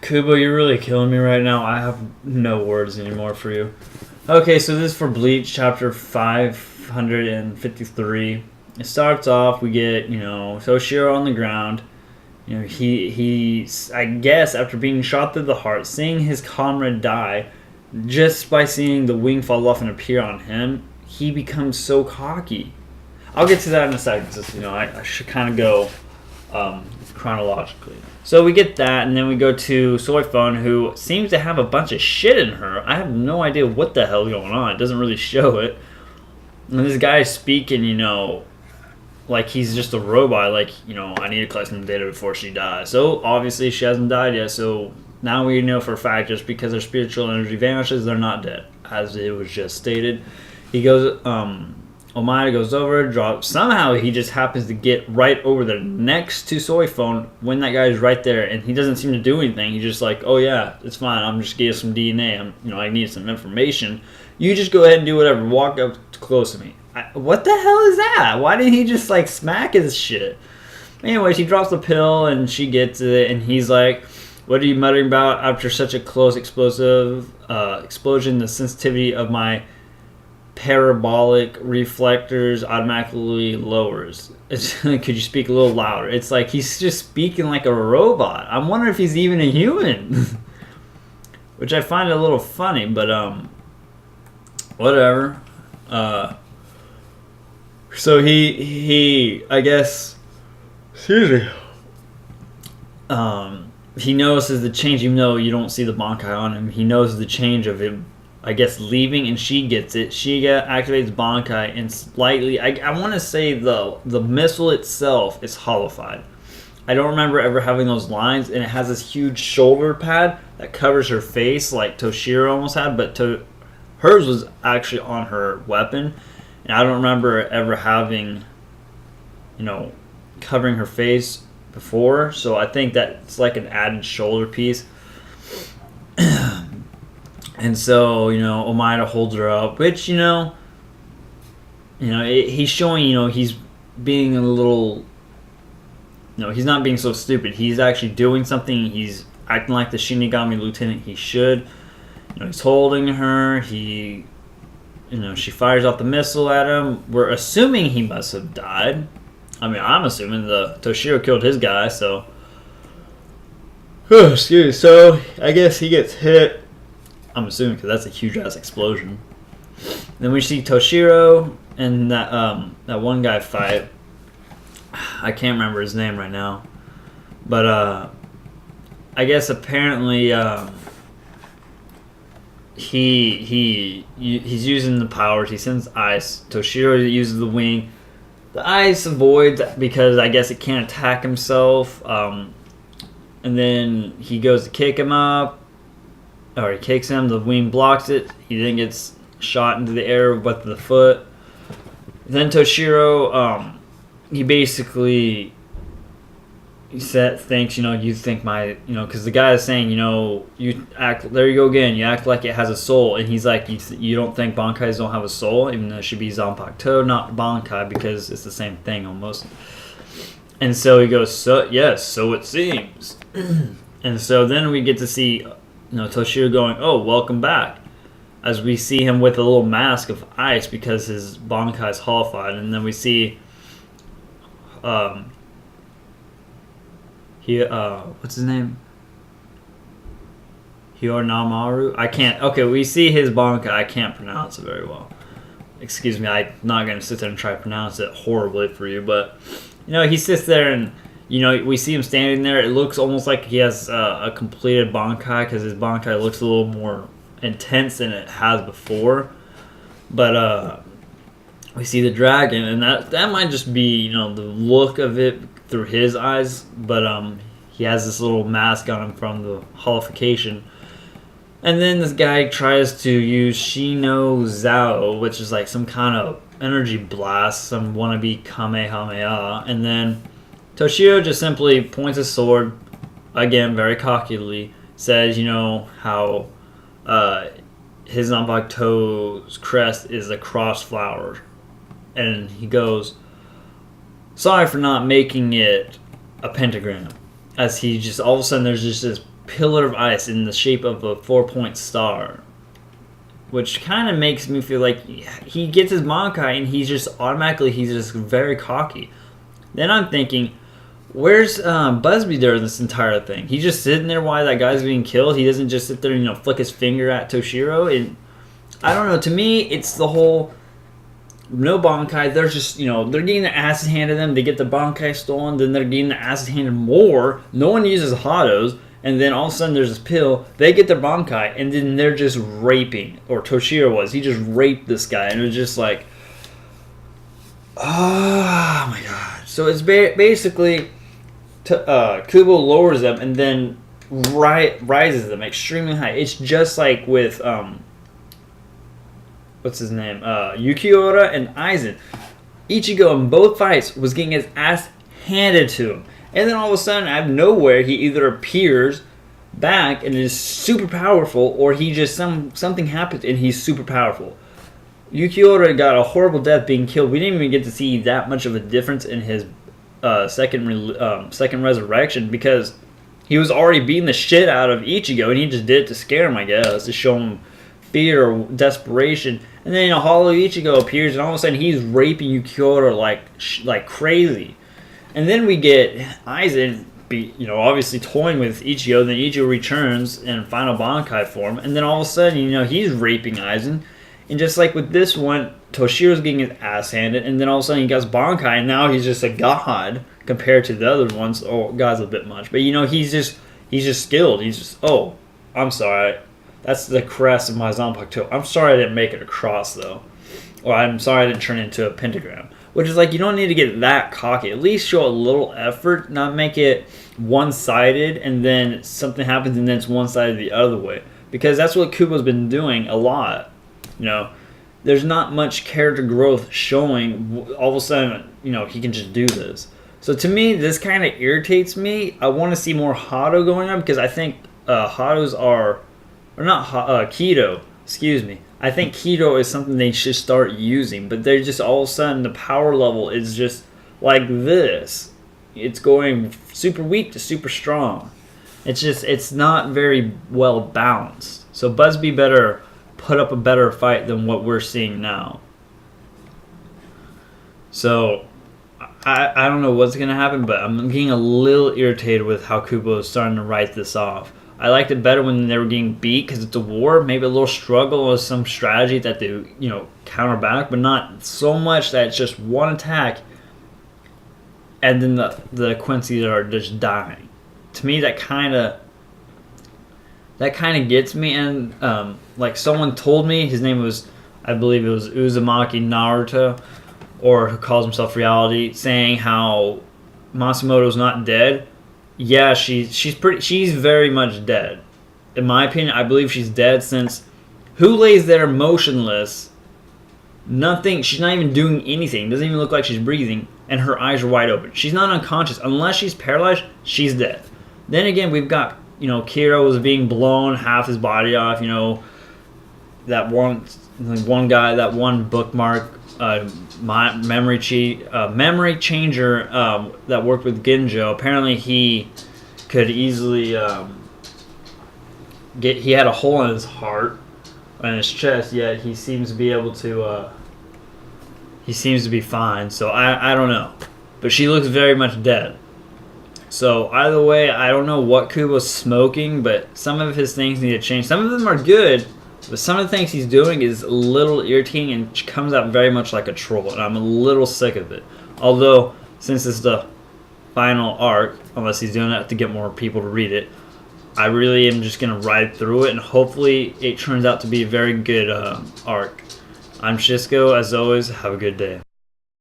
Kubo, you're really killing me right now. I have no words anymore for you. Okay, so this is for Bleach Chapter 553. It starts off, we get, Toshiro on the ground. He, I guess, after being shot through the heart, seeing his comrade die, just by seeing the wing fall off and appear on him, he becomes so cocky. I'll get to that in a second, since, I should kind of go chronologically. So we get that, and then we go to Soifun, who seems to have a bunch of shit in her. I have no idea what the hell is going on. It doesn't really show it. And this guy is speaking, like he's just a robot. Like, I need to collect some data before she dies. So obviously she hasn't died yet. So now we know for a fact, just because their spiritual energy vanishes, they're not dead, as it was just stated. He goes, Omaeda goes over, drops. Somehow he just happens to get right over there next to Soifun when that guy's right there, and he doesn't seem to do anything. He's just like, oh yeah, it's fine. I'm just getting some DNA. I need some information. You just go ahead and do whatever. Walk up close to me. What the hell is that? Why didn't he just smack his shit? Anyways, he drops the pill and she gets it, and he's like, what are you muttering about after such a close explosive explosion? The sensitivity of my parabolic reflectors automatically lowers. Could you speak a little louder? It's like he's just speaking like a robot. I'm wondering if he's even a human. Which I find a little funny, but whatever. So he I guess, excuse me, he notices the change, even though you don't see the Bankai on him. He knows the change of him, I guess, leaving, and she gets it. She activates Bankai, and slightly, I want to say the missile itself is hollowified. I don't remember ever having those lines, and it has this huge shoulder pad that covers her face, like Toshiro almost had, but hers was actually on her weapon, and I don't remember ever having, covering her face before, so I think that's like an added shoulder piece. And so, Omaeda holds her up, which, he's showing, he's being a little, he's not being so stupid. He's actually doing something. He's acting like the Shinigami lieutenant he should. He's holding her. She fires off the missile at him. We're assuming he must have died. I'm assuming the Toshiro killed his guy, so. Oh, excuse me. So, I guess he gets hit. I'm assuming, because that's a huge-ass explosion. Then we see Toshiro and that one guy fight. I can't remember his name right now. But, I guess apparently, he's using the powers. He sends ice. Toshiro uses the wing. The ice avoids, because I guess it can't attack himself. And then he goes to kick him up. Or he kicks him, the wing blocks it. He then gets shot into the air with the foot. Then Toshiro, he basically thinks, you think my, because the guy is saying, you act, there you go again, you act like it has a soul. And he's like, you don't think Bankais don't have a soul? Even though it should be Zanpakuto, not Bankai, because it's the same thing almost. And so he goes, yes, so it seems. And so then we get to see, Toshiro going, oh, welcome back. As we see him with a little mask of ice because his Bankai is hollowified. And then we see, what's his name? Hionamaru? We see his Bankai. I can't pronounce it very well. Excuse me, I'm not going to sit there and try to pronounce it horribly for you. But, he sits there and, we see him standing there. It looks almost like he has a completed Bankai, because his Bankai looks a little more intense than it has before. But we see the dragon, and that might just be, the look of it through his eyes. But he has this little mask on him from the hollification. And then this guy tries to use Shino Zao, which is like some kind of energy blast, some wannabe Kamehameha. And then Toshiro just simply points his sword, again, very cockily, says, how his Zanpakuto's crest is a cross flower. And he goes, sorry for not making it a pentagram. As he just, all of a sudden, there's just this pillar of ice in the shape of a 4-point star, which kind of makes me feel like he gets his Bankai and he's just very cocky. Then I'm thinking, where's Busby during this entire thing? He's just sitting there while that guy's being killed. He doesn't just sit there and flick his finger at Toshiro. And I don't know. To me, it's the whole no Bankai. They're just they're getting the asses handed to them. They get the Bankai stolen. Then they're getting the asses handed more. No one uses Hados. And then all of a sudden there's this pill. They get their Bankai, and then they're just raping. Or Toshiro was. He just raped this guy, and it was just like, oh my god. So it's basically Kubo lowers them and then rises them extremely high. It's just like with what's his name, Yukiura and Aizen. Ichigo in both fights was getting his ass handed to him. And then all of a sudden, out of nowhere, he either appears back and is super powerful, or he just something happens and he's super powerful. Yukiura got a horrible death being killed. We didn't even get to see that much of a difference in his second resurrection, because he was already beating the shit out of Ichigo, and he just did it to scare him, I guess, to show him fear or desperation. And then Hollow Ichigo appears, and all of a sudden he's raping Yukiura like crazy. And then we get Aizen, obviously toying with Ichigo. Then Ichigo returns in final Bankai form, and then all of a sudden, he's raping Aizen. And just like with this one, Toshiro's getting his ass handed, and then all of a sudden he gets Bankai, and now he's just a god compared to the other ones. Oh, god's a bit much, but he's just skilled. He's just, oh, I'm sorry, that's the crest of my Zanpakuto. I'm sorry I didn't make it across though, or I'm sorry I didn't turn it into a pentagram. Which is like, you don't need to get that cocky. At least show a little effort, not make it one-sided, and then something happens and then it's one-sided the other way. Because that's what Kubo's been doing a lot. There's not much character growth showing. All of a sudden, he can just do this. So to me, this kind of irritates me. I want to see more Hado going on, because I think Hados are... Or not Kido, excuse me. I think Kido is something they should start using, but they're just all of a sudden the power level is just like this. It's going super weak to super strong. It's not very well balanced. So Busby better put up a better fight than what we're seeing now. So I don't know what's going to happen, but I'm getting a little irritated with how Kubo is starting to write this off. I liked it better when they were getting beat because it's a war. Maybe a little struggle or some strategy that they, counter back, but not so much that it's just one attack and then the Quincy's are just dying. To me, that kind of gets me. And like someone told me, his name was, I believe it was Uzumaki Naruto, or who calls himself Reality, saying how Matsumoto's not dead. Yeah, she's very much dead. In my opinion, I believe she's dead, since who lays there motionless? Nothing. She's not even doing anything. Doesn't even look like she's breathing, and her eyes are wide open. She's not unconscious. Unless she's paralyzed, she's dead. Then again, we've got, Kiro was being blown half his body off. That one guy, that one bookmark, my memory changer that worked with Genjo. Apparently he could easily he had a hole in his heart and his chest, yet he seems to be able to he seems to be fine. So I don't know, but she looks very much dead. So either way, I don't know what Kubo's smoking, but some of his things need to change. Some of them are good, but some of the things he's doing is a little irritating and comes out very much like a troll, and I'm a little sick of it. Although, since it's the final arc, unless he's doing that to get more people to read it, I really am just going to ride through it, and hopefully it turns out to be a very good arc. I'm Shisco. As always, have a good day.